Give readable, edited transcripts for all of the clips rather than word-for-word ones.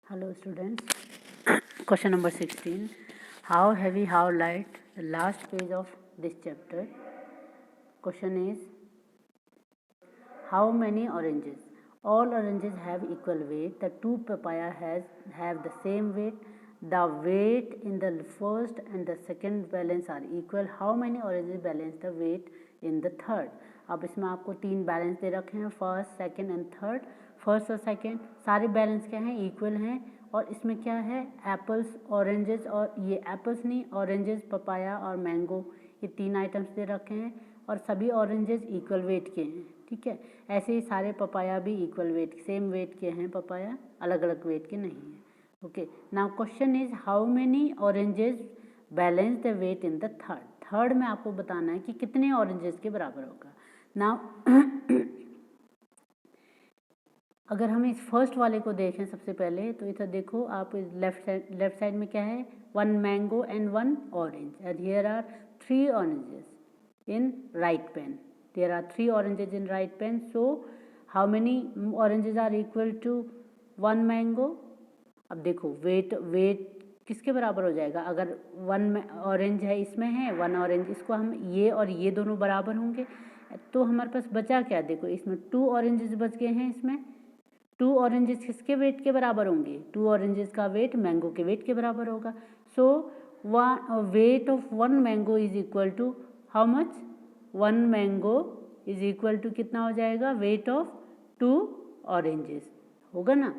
Hello students. Question number 16. How heavy, how light? The last page of this chapter. Question is, how many oranges? All oranges have equal weight. The two papaya have the same weight. The weight in the first and the second balance are equal. How many oranges balance the weight in the third? अब इसमें आपको तीन balance दे रखे हैं, first, second and third. First और second सारे balance क्या हैं, इक्वल हैं. और इसमें क्या है, एप्पल्स, ऑरेंजेस, और ये एप्पल्स नहीं, ऑरेंजेस, पपाया और मैंगो, ये तीन आइटम्स दे रखे हैं और सभी ऑरेंजेस इक्वल वेट के हैं. ठीक है, ऐसे ही सारे पपाया भी इक्वल वेट, सेम वेट के हैं पपाया, अलग अलग वेट के नहीं हैं. Okay, now question is how many oranges balance the weight in the third. Third में आपको बताना है कि कितने ऑरेंजेस के बराबर होगा. नाउ अगर हम इस फर्स्ट वाले को देखें सबसे पहले, तो इधर देखो आप, लेफ्ट साइड में क्या है, one mango and one orange, and here are 3 oranges in right pan. There are 3 oranges in right pan. So how many oranges are equal to 1 mango. अब देखो वेट किसके बराबर हो जाएगा, अगर 1 ऑरेंज है इसमें है, 1 ऑरेंज, इसको हम ये और ये दोनों बराबर होंगे, तो हमारे पास बचा क्या, देखो इसमें 2 ऑरेंजेस बच गए हैं. इसमें 2 ऑरेंजेस किसके वेट के बराबर होंगे, 2 ऑरेंजेस का वेट मैंगो के वेट के बराबर होगा. So weight of 1 mango is equal to how much, 1 mango is equal to कितना हो जाएगा, वेट ऑफ 2 ऑरेंजेस होगा ना.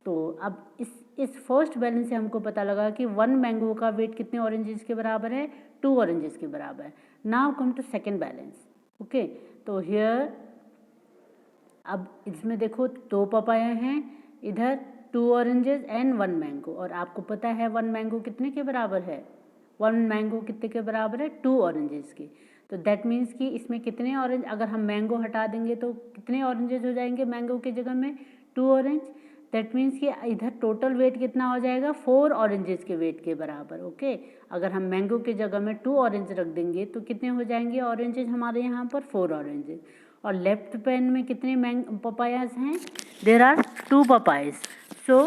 तो अब इस फर्स्ट बैलेंस से हमको पता लगा कि 1 मैंगो का वेट कितने ऑरेंजेस के बराबर है, 2 ऑरेंजेस के बराबर है. Now come to second balance. Okay, तो हियर अब इसमें देखो 2 पपाया हैं, इधर 2 ऑरेंजेस एंड 1 मैंगो, और आपको पता है 1 मैंगो कितने के बराबर है, 1 मैंगो कितने के बराबर है, 2 ऑरेंजेस के. तो दैट मीन्स कि इसमें कितने ऑरेंज, अगर हम मैंगो हटा देंगे तो कितने ऑरेंजेस हो जाएंगे मैंगो की जगह में, 2 ऑरेंज. दैट मीन्स कि इधर टोटल वेट कितना हो जाएगा, 4 ऑरेंजेस के वेट के बराबर. ओके, अगर हम मैंगो की जगह में 2 ऑरेंज रख देंगे तो कितने हो जाएंगे ऑरेंजेस हमारे यहाँ पर, 4 ऑरेंजेस. और लेफ्ट पेन में कितने पपायाज हैं, there are 2 papayas. So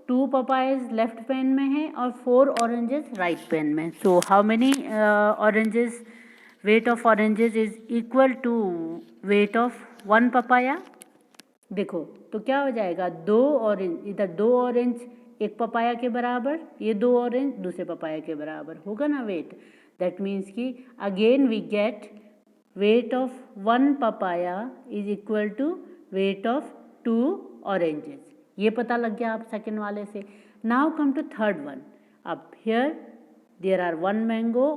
2 papayas left pan में है और 4 ऑरेंजेस राइट पेन में. So how many oranges, weight of oranges is equal to weight of 1 papaya. देखो तो क्या हो जाएगा, 2 ऑरेंज, इधर 2 ऑरेंज एक पपाया के बराबर, ये 2 ऑरेंज दूसरे पपाया के बराबर होगा ना वेट. दैट मीन्स कि again we get weight of 1 papaya is equal to weight of 2 oranges. ये पता लग गया आप सेकेंड वाले से. Now come to third one. अब here there are 1 mango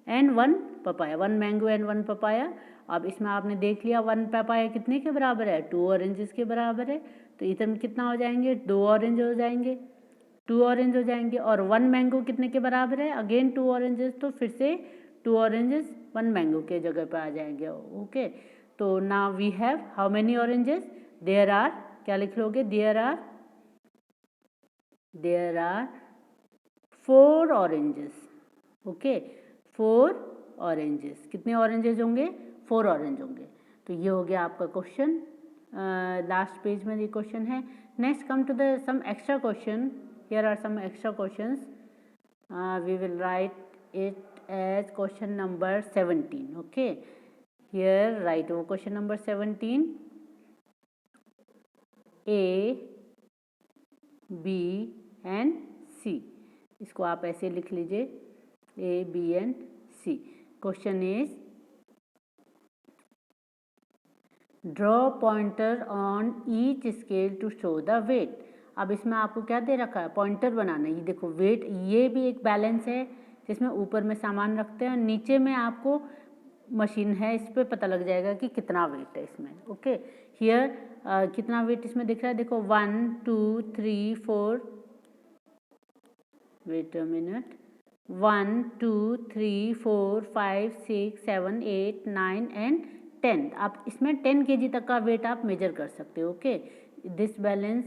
and 1 papaya, 1 mango and 1 papaya. अब इसमें आपने देख लिया 1 पपाया कितने के बराबर है, 2 ऑरेंजेस के बराबर है. तो इधर में कितना हो जाएंगे, 2 ऑरेंज हो जाएंगे, 2 ऑरेंज हो जाएंगे. और 1 मैंगो कितने के बराबर है, अगेन 2 ऑरेंजेस, तो फिर से 2 ऑरेंजेस 1 मैंगो के जगह पर आ जाएंगे. ओके, तो now we have how many oranges, there are, क्या लिख लोगे, there are 4 oranges. Okay, 4 oranges. कितने ऑरेंजेस होंगे, 4 ऑरेंज होंगे. तो ये हो गया आपका क्वेश्चन. लास्ट पेज में ये क्वेश्चन है. Next come to the some extra question. Here are some extra questions. We will write it as question number 17. Okay, here write वो question number 17, A, B and C. इसको आप ऐसे लिख लीजिए, A, B and C. Question is draw pointer on each scale to show the weight. अब इसमें आपको क्या दे रखा है, पॉइंटर बनाना है. ये देखो वेट, ये भी एक बैलेंस है जिसमें ऊपर में सामान रखते हैं, नीचे में आपको मशीन है, इस पर पता लग जाएगा कि कितना वेट है इसमें. ओके, हियर कितना वेट इसमें दिख रहा है, देखो 1 2 3 4, वेट अ मिनट, 1 2 3 4 5 6 7 8 9 एंड 10. आप इसमें 10 kg तक का वेट आप मेजर कर सकते हो. Okay, this balance,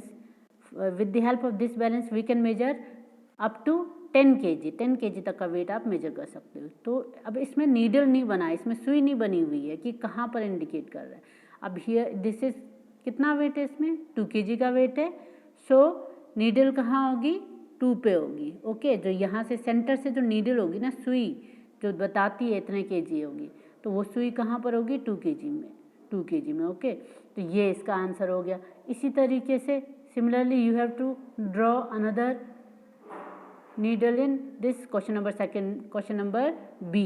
with the help of this balance we can measure up to 10 kg. 10 kg तक का वेट आप मेजर कर सकते हो. तो अब इसमें नीडल नहीं बना है, इसमें सुई नहीं बनी हुई है कि कहाँ पर इंडिकेट कर रहा है. अब हियर दिस इज कितना वेट है, इसमें 2 kg का वेट है. सो नीडल कहाँ होगी, 2 पे होगी। ओके, जो यहाँ से सेंटर से जो नीडल होगी ना, सुई जो बताती है इतने केजी होगी, तो वो सुई कहाँ पर होगी, 2 केजी में, 2 केजी में। ओके, तो ये इसका आंसर हो गया। इसी तरीके से similarly you have to draw another needle in this question number second, question number B.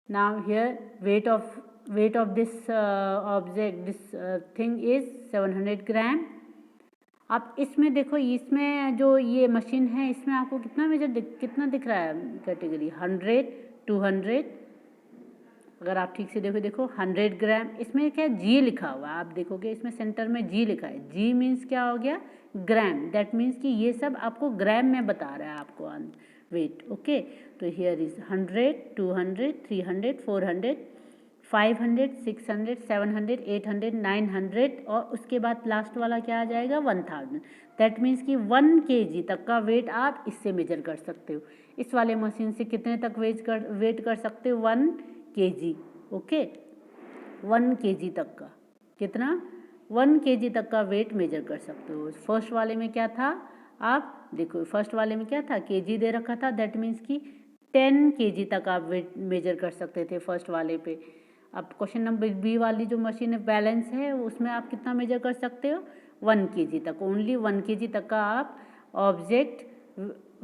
Now here weight of this object, this thing is 700 ग्राम। अब इसमें देखो, इसमें जो ये मशीन है इसमें आपको कितना मेजर कितना दिख रहा है कैटेगरी, 100, 200। अगर आप ठीक से देखो 100 ग्राम, इसमें क्या जी लिखा हुआ है, आप देखोगे इसमें सेंटर में जी लिखा है। जी मीन्स क्या हो गया, ग्राम। दैट मीन्स कि ये सब आपको ग्राम में बता रहा है आपको वेट। ओके, तो हियर इज 100, 200, 300, 400, 500, 600, 700, 800, 900 और उसके बाद लास्ट वाला क्या आ जाएगा, 1000। दैट मीन्स कि 1 kg तक का वेट आप इससे मेजर कर सकते हो। इस वाले मशीन से कितने तक वेट कर सकते हो, 1 kg। ओके, 1 kg तक का, कितना, 1 kg तक का वेट मेजर कर सकते हो। फर्स्ट वाले में क्या था, आप देखो फर्स्ट वाले में क्या था, kg दे रखा था। दैट मीन्स कि 10 kg तक आप वेट मेजर कर सकते थे फर्स्ट वाले पे। अब क्वेश्चन नंबर बी वाली जो मशीन है बैलेंस है, उसमें आप कितना मेजर कर सकते हो, 1 kg तक। ओनली 1 kg तक का आप ऑब्जेक्ट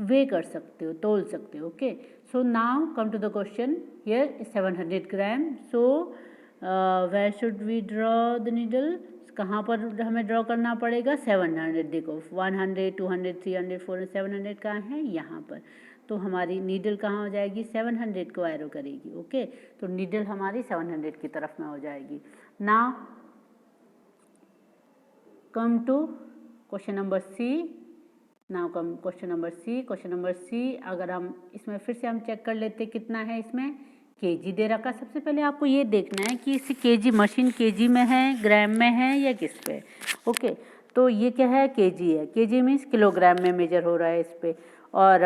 वे कर सकते हो, तोल सकते हो। Okay, so now come to the question. Here 700 gram. So where should we draw the needle, कहाँ पर हमें ड्रॉ करना पड़ेगा, 700। देखो 100, 200, 300, 400, 700 कहाँ है, यहाँ पर। तो हमारी नीडल कहाँ हो जाएगी, 700 को एरो करेगी। ओके, तो नीडल हमारी 700 की तरफ में हो जाएगी। Now come to question number C. Now come question number C. Question number C, अगर हम इसमें फिर से हम चेक कर लेते कितना है, इसमें केजी दे रखा। सबसे पहले आपको ये देखना है कि इस केजी मशीन केजी में है, ग्राम में है या किस पे। ओके, तो ये क्या है, केजी है। केजी मीन्स किलोग्राम में मेजर हो रहा है इस पे। और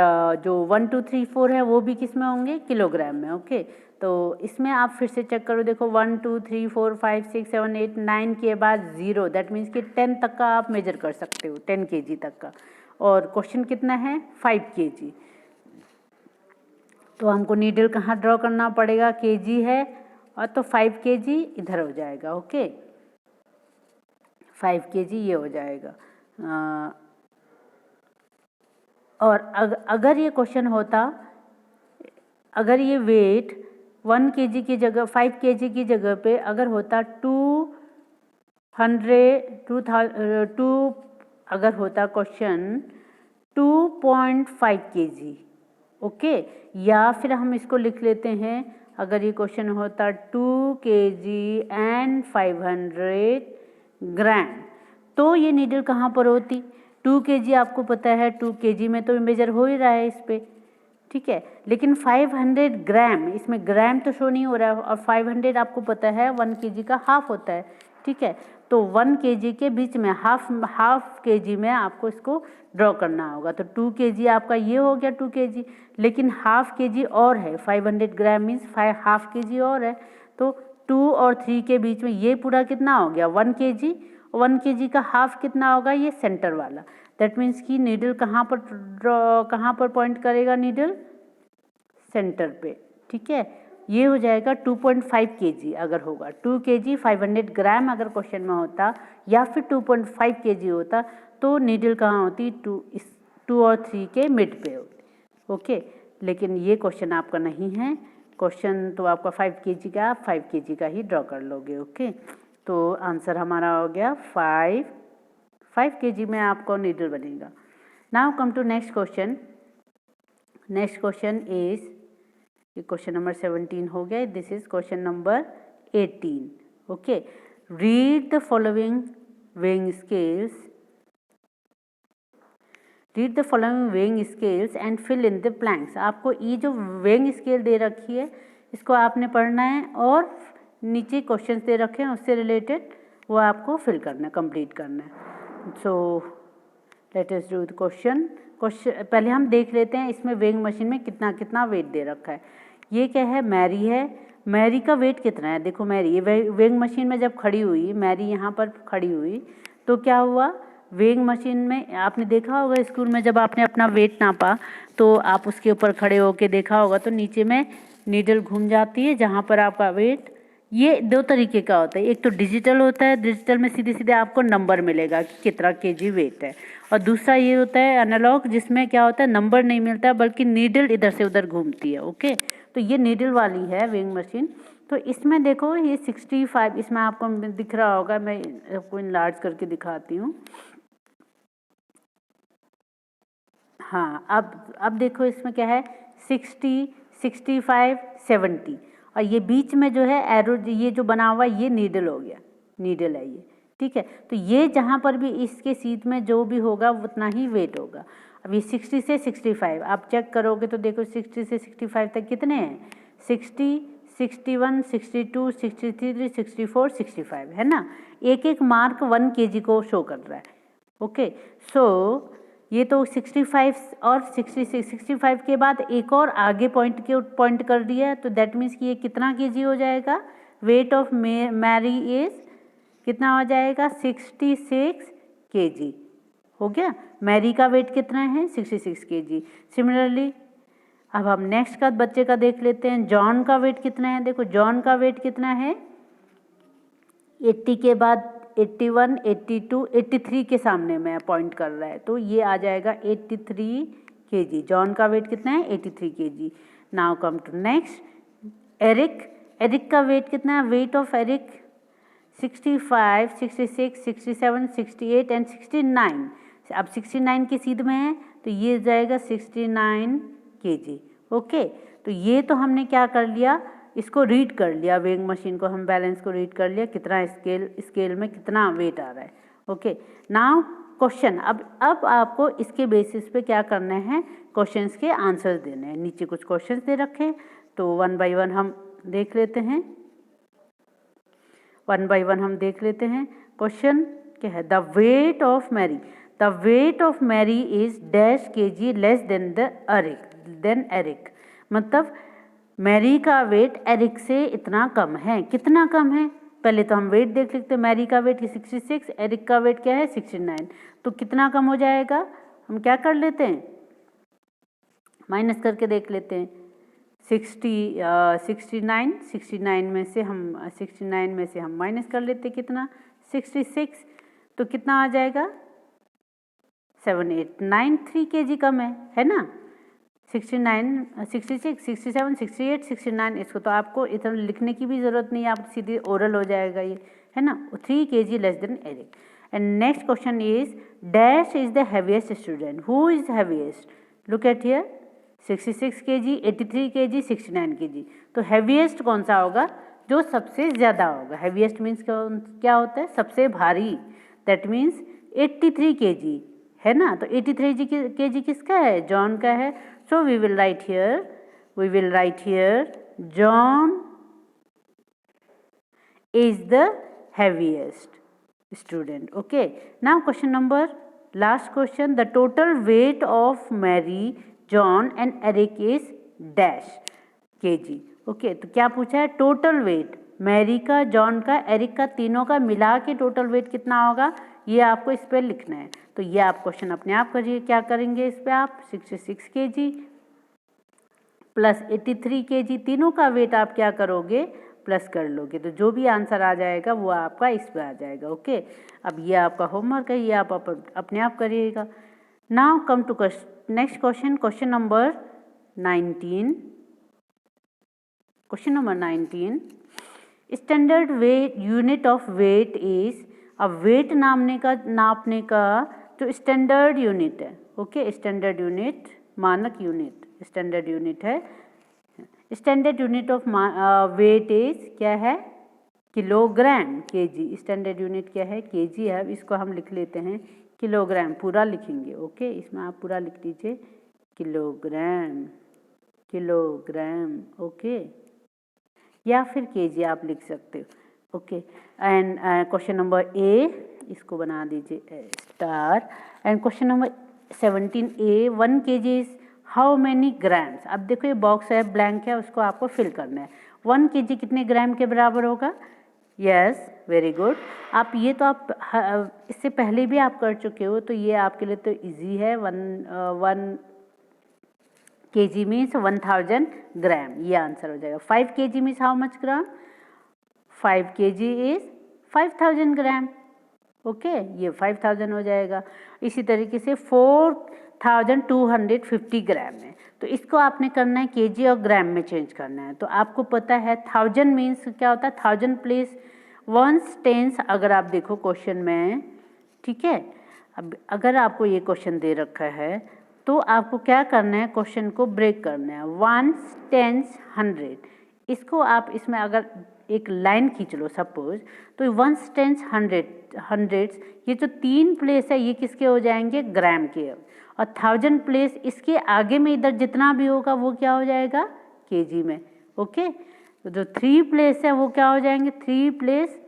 जो 1 2 3 4 है वो भी किस में होंगे, किलोग्राम में। ओके, तो इसमें आप फिर से चेक करो, देखो 1 2 3 4 5 6 7 8 9 के बाद 0। दैट मीन्स कि 10 तक का आप मेजर कर सकते हो, 10 kg तक का। और क्वेश्चन कितना है, 5 kg। तो हमको नीडल कहाँ ड्रॉ करना पड़ेगा, केजी है और तो 5 kg इधर हो जाएगा। ओके, 5 kg ये हो जाएगा। और अगर ये क्वेश्चन होता, अगर ये वेट 1 kg की जगह 5 kg की जगह पे अगर होता 2 अगर होता क्वेश्चन 2.5 kg। ओके, या फिर हम इसको लिख लेते हैं, अगर ये क्वेश्चन होता 2 kg एंड 500 ग्राम, तो ये नीडल कहाँ पर होती, 2 kg आपको पता है, 2 kg में तो मेजर हो ही रहा है इस पे, ठीक है। लेकिन 500 ग्राम, इसमें ग्राम तो शो नहीं हो रहा है, और 500 आपको पता है 1 kg का हाफ होता है, ठीक है। तो 1 kg के बीच में हाफ kg में आपको इसको ड्रॉ करना होगा। तो 2 kg आपका ये हो गया 2 kg, लेकिन हाफ kg और है, 500 ग्राम मीन्स हाफ kg और है। तो 2 और 3 के बीच में ये पूरा कितना हो गया, 1 kg। 1 kg का हाफ कितना होगा, ये सेंटर वाला। दैट मीन्स कि नीडल कहाँ पर पॉइंट करेगा, नीडल सेंटर पे, ठीक है। ये हो जाएगा 2.5 kg अगर होगा, 2 kg 500 ग्राम अगर क्वेश्चन में होता, या फिर 2.5 kg होता, तो नीडल कहाँ होती, 2 और 3 के मिड पे होती। ओके, लेकिन ये क्वेश्चन आपका नहीं है, क्वेश्चन तो आपका 5 kg का, आप 5 kg का ही ड्रॉ कर लोगे। ओके, तो आंसर हमारा हो गया 5 kg में आपको नीडल बनेगा। Now come to next question. Next question is, question number 17 हो गया, this is question number 18। Okay, read the following weighing scales, read the following weighing scales and fill in the blanks. आपको ये जो weighing scale दे रखी है इसको आपने पढ़ना है, और नीचे क्वेश्चंस दे रखे हैं उससे रिलेटेड वो आपको फिल करना है, कंप्लीट करना है। So let us do the question. पहले हम देख लेते हैं इसमें वेइंग मशीन में कितना कितना वेट दे रखा है। ये क्या है, मैरी है। मैरी का वेट कितना है, देखो मैरी, ये वेइंग मशीन में जब खड़ी हुई, मैरी यहाँ पर खड़ी हुई, तो क्या हुआ, वेइंग मशीन में आपने देखा होगा स्कूल में जब आपने अपना वेट नापा तो आप उसके ऊपर खड़े होके देखा होगा तो नीचे में नीडल घूम जाती है जहाँ पर आपका वेट, ये दो तरीके का होता है। एक तो डिजिटल होता है, डिजिटल में सीधे सीधे आपको नंबर मिलेगा कि कितना केजी वेट है, और दूसरा ये होता है एनालॉग जिसमें क्या होता है नंबर नहीं मिलता बल्कि नीडल इधर से उधर घूमती है। ओके, तो ये नीडल वाली है वेइंग मशीन। तो इसमें देखो ये 65, इसमें आपको दिख रहा होगा, मैं आपको इनलार्ज करके दिखाती हूँ। हाँ, अब देखो इसमें क्या है 60, 65, 70, और ये बीच में जो है एरो ये जो बना हुआ ये नीडल हो गया, नीडल है ये, ठीक है। तो ये जहाँ पर भी इसके सीट में जो भी होगा उतना ही वेट होगा। अब ये 60 से 65 आप चेक करोगे तो देखो 60 से 65 तक कितने हैं, 60, 61, 62, 63, 64, 65 है ना। एक एक मार्क 1 kg को शो कर रहा है। ओके, सो ये तो 65 और 66, 65 के बाद एक और आगे पॉइंट कर दिया, तो दैट मीन्स कि ये कितना केजी हो जाएगा, वेट ऑफ मैरी इज कितना हो जाएगा 66 केजी हो गया। मैरी का वेट कितना है 66 केजी। सिमिलरली अब हम नेक्स्ट का बच्चे का देख लेते हैं, जॉन का वेट कितना है। देखो जॉन का वेट कितना है, 80 के बाद 81, 82, 83 के सामने में पॉइंट कर रहा है, तो ये आ जाएगा 83 केजी। जॉन का वेट कितना है 83 kg. Now come to next, Eric का वेट कितना है, वेट ऑफ एरिक 65, 66, 67, 68 एंड 69। अब 69 के सीध में है तो ये जाएगा 69 केजी। ओके, तो ये तो हमने क्या कर लिया, इसको रीड कर लिया, वेइंग मशीन को हम बैलेंस को रीड कर लिया, कितना स्केल में कितना वेट आ रहा है। ओके, नाउ क्वेश्चन, अब आपको इसके बेसिस पे क्या करना है, क्वेश्चंस के आंसर्स देने हैं। नीचे कुछ क्वेश्चंस दे रखे हैं तो वन बाय वन हम देख लेते हैं, क्वेश्चन क्या है, the weight of Mary is dash kg less than Eric, मतलब मैरी का वेट एरिक से इतना कम है। कितना कम है, पहले तो हम वेट देख लेते हैं, मैरी का वेट 66, एरिक का वेट क्या है 69, तो कितना कम हो जाएगा, हम क्या कर लेते हैं माइनस करके देख लेते हैं। 69 में से हम माइनस कर लेते कितना 66, तो कितना आ जाएगा 7893 केजी कम है ना। 69, 66, 67, 68, 69, इसको तो आपको इतना लिखने की भी ज़रूरत नहीं है, आप सीधे ओरल हो जाएगा ये, है ना। 3 kg less than Eric. And next question is dash is the heaviest student, who is heaviest, look at here 66 kg, 83 kg, 69 kg, तो हैवीएस्ट कौन सा होगा, जो सबसे ज़्यादा होगा। हैवीएस्ट मीन्स क्या होता है, सबसे भारी, दैट मीन्स 83 kg है ना। तो 83 kg किसका है, जॉन का है। So we will write here John is the heaviest student. Okay, now question number, last question, the total weight of Mary, John and Eric is dash kg. Okay, तो क्या पूछा है, टोटल वेट मैरी का, John का, Eric का, तीनों का मिला के टोटल वेट कितना होगा, ये आपको इस पर लिखना है। तो ये आप क्वेश्चन अपने आप करिए, क्या करेंगे इस पर आप 66 kg प्लस 83 kg, तीनों का वेट आप क्या करोगे प्लस कर लोगे, तो जो भी आंसर आ जाएगा वो आपका इस पे आ जाएगा। ओके, अब ये आपका होमवर्क है, ये आप अपने आप करिएगा। Now come to next question, question number 19। Standard weight unit of weight is, अब वेट नापने का जो स्टैंडर्ड यूनिट है, ओके, स्टैंडर्ड यूनिट मानक यूनिट, स्टैंडर्ड यूनिट है, standard unit of weight is क्या है, किलोग्राम केजी। स्टैंडर्ड यूनिट क्या है, केजी है, इसको हम लिख लेते हैं किलोग्राम, पूरा लिखेंगे। ओके, इसमें आप पूरा लिख लीजिए किलोग्राम, ओके, या फिर केजी आप लिख सकते हो। ओके, एंड क्वेश्चन नंबर ए, इसको बना दीजिए star. And question number 17A, 1 kg is how many grams. अब देखो ये बॉक्स है, ब्लैंक है, उसको आपको फिल करना है। 1 kg कितने ग्राम के बराबर होगा, यस, वेरी गुड। आप ये तो आप इससे पहले भी आप कर चुके हो, तो ये आपके लिए तो इजी है। 1 kg मीन्स 1000 ग्राम, ये आंसर हो जाएगा। 5 kg means how much gram? 5 kg is 5000 gram. Okay, ये 5000 हो जाएगा। इसी तरीके से 4250 ग्राम है, तो इसको आपने करना है केजी और ग्राम में चेंज करना है। तो आपको पता है 1000 मीन्स क्या होता है? 1000 प्लेस वंस टेंस। अगर आप देखो क्वेश्चन में, ठीक है, अब अगर आपको ये क्वेश्चन दे रखा है तो आपको क्या करना है, क्वेश्चन को ब्रेक करना है। वंस टेंस 100, इसको आप इसमें अगर एक लाइन खींच लो सपोज, तो वंस टेंस हंड्रेड्स, ये जो 3 प्लेस है ये किसके हो जाएंगे? ग्राम के। और 1000 प्लेस इसके आगे में इधर जितना भी होगा वो क्या हो जाएगा? केजी में। ओके, तो जो 3 प्लेस है वो क्या हो जाएंगे? 3 प्लेस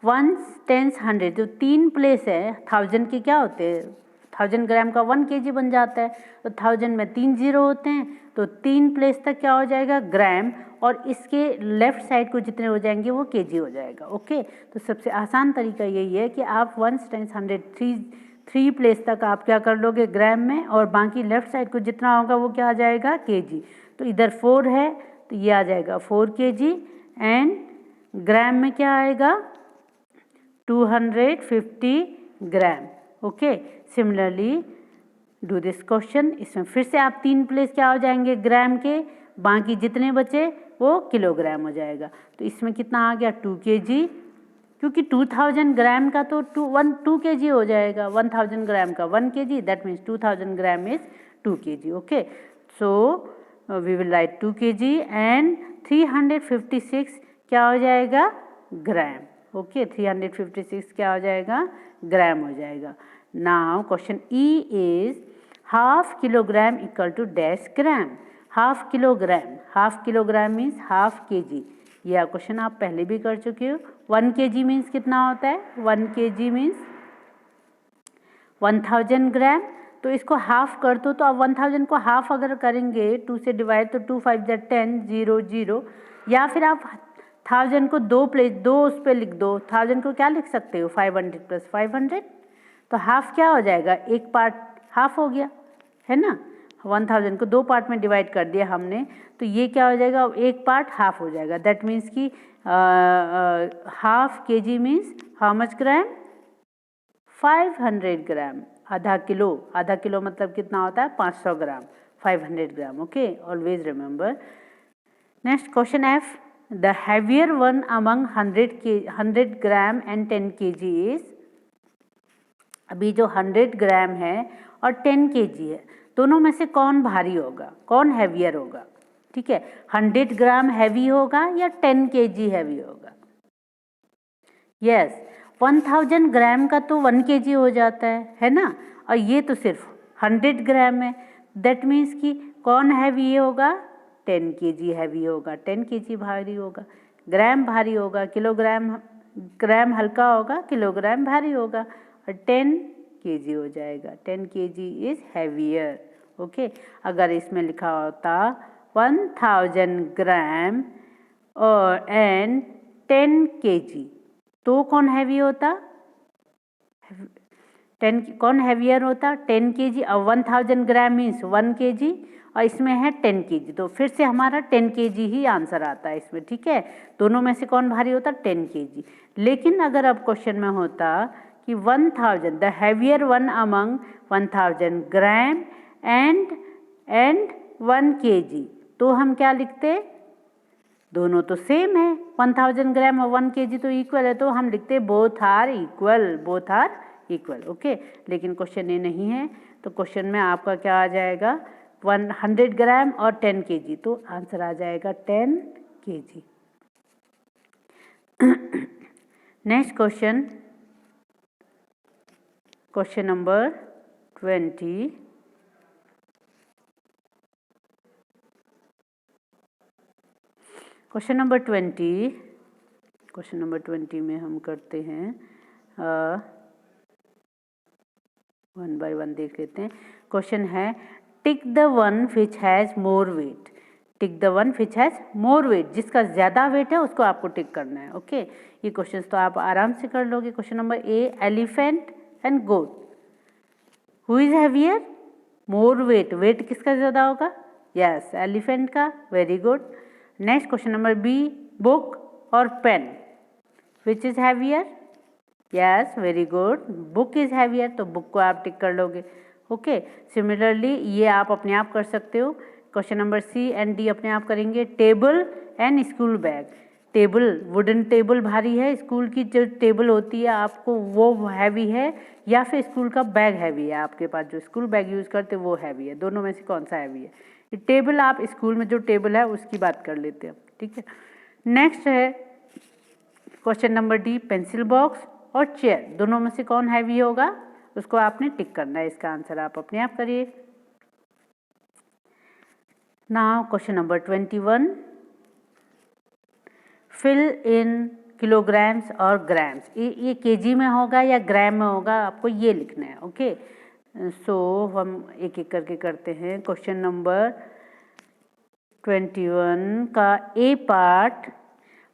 वंस टेंस 100, जो 3 प्लेस है 1000 के क्या होते हैं? 1000 ग्राम का 1 kg बन जाता है। तो 1000 में 3 जीरो होते हैं, तो 3 प्लेस तक क्या हो जाएगा? ग्राम, और इसके लेफ्ट साइड को जितने हो जाएंगे वो केजी हो जाएगा। ओके, तो सबसे आसान तरीका यही है कि आप 1 टेंस 100 3 प्लेस तक आप क्या कर लोगे? ग्राम में, और बाकी लेफ्ट साइड को जितना होगा वो क्या आ जाएगा? केजी। तो इधर 4 है तो ये आ जाएगा 4 kg, एंड ग्राम में क्या आएगा? 250 gram. Okay, similarly do this question. इसमें फिर से आप 3 प्लेस क्या हो जाएंगे? ग्राम के, बाकी जितने बचे वो किलोग्राम हो जाएगा। तो इसमें कितना आ गया? 2 kg, क्योंकि 2000 ग्राम का तो 2 kg हो जाएगा। 1000 ग्राम का 1 kg, that means 2000 gram is 2 kg। Okay, so we will write 2 kg and 356 क्या हो जाएगा? ग्राम। ओके, 356 क्या हो जाएगा? ग्राम हो जाएगा। Now question E is half kilogram equal to dash gram. Half kilogram means half kg. यह क्वेश्चन आप पहले भी कर चुके हो। 1 kg मीन्स कितना होता है? 1 kg मीन्स 1000 ग्राम। तो इसको हाफ कर दो, तो अब 1000 को हाफ अगर करेंगे 2 से डिवाइड, तो 2 5 जा 10, 0 0, या फिर आप 1000 को दो उस पर लिख दो। 1000 को क्या लिख सकते हो? 500 प्लस 500, तो हाफ क्या हो जाएगा? एक पार्ट हाफ हो गया, है ना। 1000 को 2 पार्ट में डिवाइड कर दिया हमने, तो ये क्या हो जाएगा? एक पार्ट हाफ हो जाएगा। दैट मीन्स कि half KG means how much gram? 500 gram. आधा किलो मतलब कितना होता है? 500 gram. 500 gram. Okay, always remember. Next question F, the heavier one among 100 gram and 10 kg is. अभी जो 100 ग्राम है और 10 kg है, दोनों में से कौन भारी होगा? कौन हैवियर होगा? ठीक है, 100 ग्राम हैवी होगा या 10 kg हैवी होगा? यस, 1000 ग्राम का तो 1 kg हो जाता है ना, और ये तो सिर्फ 100 ग्राम है। दैट मीन्स कि कौन हैवी होगा? 10 kg हैवी होगा, 10 kg भारी होगा। ग्राम भारी होगा, ग्राम हल्का होगा, किलोग्राम भारी होगा, और 10 kg हो जाएगा। 10 kg इज हैवियर। ओके, अगर इसमें लिखा होता 1000 ग्राम और एंड 10 kg, तो कौन हैवी होता? 10 कौन हैवियर होता? 10 kg। और 1000 ग्राम मीन्स 1 kg, और इसमें है 10 kg, तो फिर से हमारा 10 kg ही आंसर आता है इसमें। ठीक है, दोनों में से कौन भारी होता? 10 kg। लेकिन अगर अब क्वेश्चन में होता कि 1000, the heavier one among 1000 gram and 1 kg, तो हम क्या लिखते? दोनों तो सेम है, 1000 ग्राम और 1 kg तो इक्वल है, तो हम लिखते बोथ आर इक्वल। ओके, लेकिन क्वेश्चन ये नहीं है, तो क्वेश्चन में आपका क्या आ जाएगा? 100 ग्राम और 10 kg, तो आंसर आ जाएगा 10 kg। Next question number 20। Question number 20 में हम करते हैं, 1 बाय 1 देख लेते हैं। क्वेश्चन है, tick the one which has more weight. Tick the one which has more weight, जिसका ज़्यादा वेट है उसको आपको टिक करना है। ओके, ये क्वेश्चन तो आप आराम से कर लोगे। Question number A, elephant and goat, who is heavier, more weight, weight किसका ज़्यादा होगा, यस एलिफेंट का, very good. Next question number B, book और pen, which is heavier, yes very good, book is heavier, तो book को आप टिक कर लोगे। ओके, सिमिलरली ये आप अपने आप कर सकते हो। Question number C and D अपने आप करेंगे। Table and school bag, table, wooden table भारी है, स्कूल की जो टेबल होती है आपको वो हैवी है, या फिर स्कूल का बैग हैवी है, आपके पास जो स्कूल बैग यूज़ करते हैं वो हैवी है, दोनों में से कौन सा हैवी है। टेबल आप स्कूल में जो टेबल है उसकी बात कर लेते हैं, ठीक है। नेक्स्ट है question number D, pencil box और चेयर, दोनों में से कौन हैवी होगा उसको आपने टिक करना है। इसका आंसर आप अपने आप करिए। Now question number 21, fill in kilograms और ग्राम्स, ये केजी में होगा या ग्राम में होगा, आपको ये लिखना है। ओके, सो हम एक एक करके करते हैं। क्वेश्चन नंबर 21 का A part,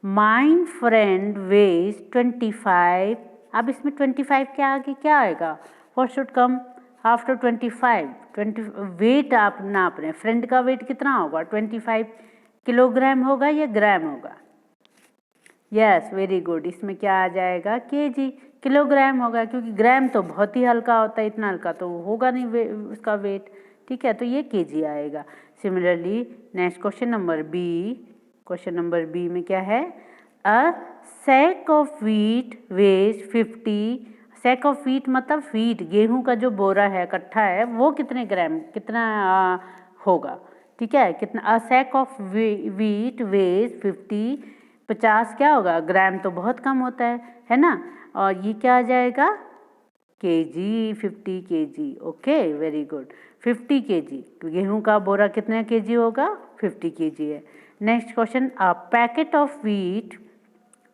my friend weighs 25, अब इसमें 25 के आगे क्या आएगा, what should come after 25, 20 weight आप नाप रहे हैं, फ्रेंड का वेट कितना होगा, 25 किलोग्राम होगा या ग्राम होगा, यस वेरी गुड, इसमें क्या आ जाएगा, केजी, किलोग्राम होगा, क्योंकि ग्राम तो बहुत ही हल्का होता है, इतना हल्का तो होगा नहीं उसका वेट, ठीक है, तो ये केजी आएगा। Similarly next question number B, question number B में क्या है, a sack of wheat weighs 50, sack of wheat मतलब व्हीट, गेहूं का जो बोरा है, कट्ठा है, वो कितने ग्राम, कितना होगा, ठीक है, कितना, अ सैक ऑफ व्हीट वेज 50 क्या होगा, ग्राम तो बहुत कम होता है ना, और ये क्या आ जाएगा, KG, 50 KG. Okay very good, 50 KG, गेहूं का बोरा कितने केजी होगा, 50 केजी है। Next question, a packet of wheat,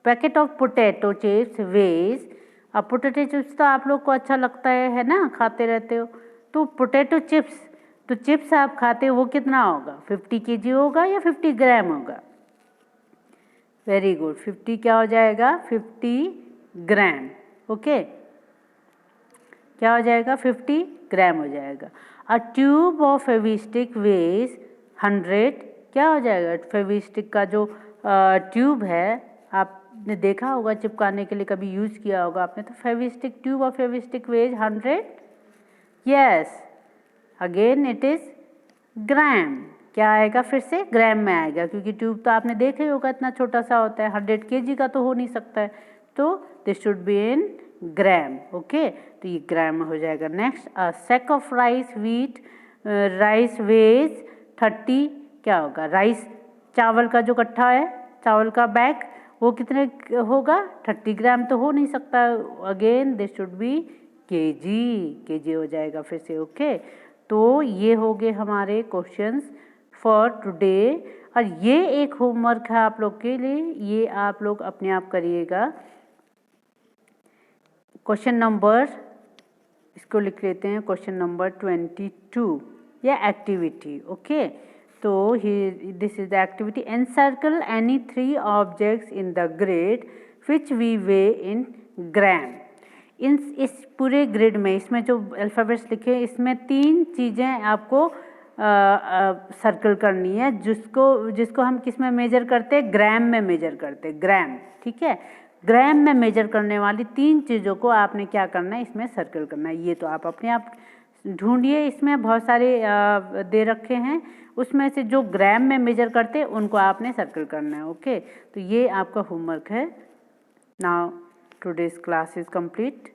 packet of potato chips veg, अब पोटैटो चिप्स तो आप लोग को अच्छा लगता है ना, खाते रहते हो, तो पोटैटो चिप्स, तो चिप्स आप खाते हो वो कितना होगा, 50 केजी होगा या 50 ग्राम होगा, वेरी गुड, 50 क्या हो जाएगा, 50 ग्राम। ओके, क्या हो जाएगा, 50 ग्राम हो जाएगा। A tube of Fevistick weighs 100, क्या हो जाएगा, फेविस्टिक का जो ट्यूब है, आपने देखा होगा चिपकाने के लिए, कभी यूज़ किया होगा आपने, तो Fevistick, tube of Fevistick weighs 100, yes again it is gram, क्या आएगा, फिर से ग्राम में आएगा, क्योंकि ट्यूब तो आपने देखा ही होगा इतना छोटा सा होता है, 100 केजी का तो हो नहीं सकता है, तो this should be in gram. Okay, तो ये ग्राम में हो जाएगा। Next, a sack of rice wheat, rice weighs 30, क्या होगा, राइस, चावल का जो कट्ठा है, चावल का बैग, वो कितने होगा, 30 ग्राम तो हो नहीं सकता, again this should B KG, KG हो जाएगा फिर से। ओके, तो ये हो गए हमारे क्वेश्चंस फॉर टुडे, और ये एक होमवर्क है आप लोग के लिए, ये आप लोग अपने आप करिएगा। क्वेश्चन नंबर, इसको लिख लेते हैं, क्वेश्चन नंबर 22 या एक्टिविटी। ओके, तो this is the activity, encircle any 3 objects in the grid which we weigh in gram. इस पूरे ग्रिड में, इसमें जो अल्फ़ाबेट्स लिखे, इसमें 3 चीज़ें आपको सर्कल करनी है, जिसको हम किस में मेजर करते हैं, ग्राम में मेजर करते हैं, ग्राम, ठीक है, ग्राम में मेजर करने वाली 3 चीज़ों को आपने क्या करना है, इसमें सर्कल करना है। ये तो आप अपने आप ढूंढिए, इसमें बहुत सारे दे रखे हैं, उसमें से जो ग्राम में मेजर करते हैं उनको आपने सर्कल करना है। ओके, तो ये आपका होमवर्क है। Now today's class is complete.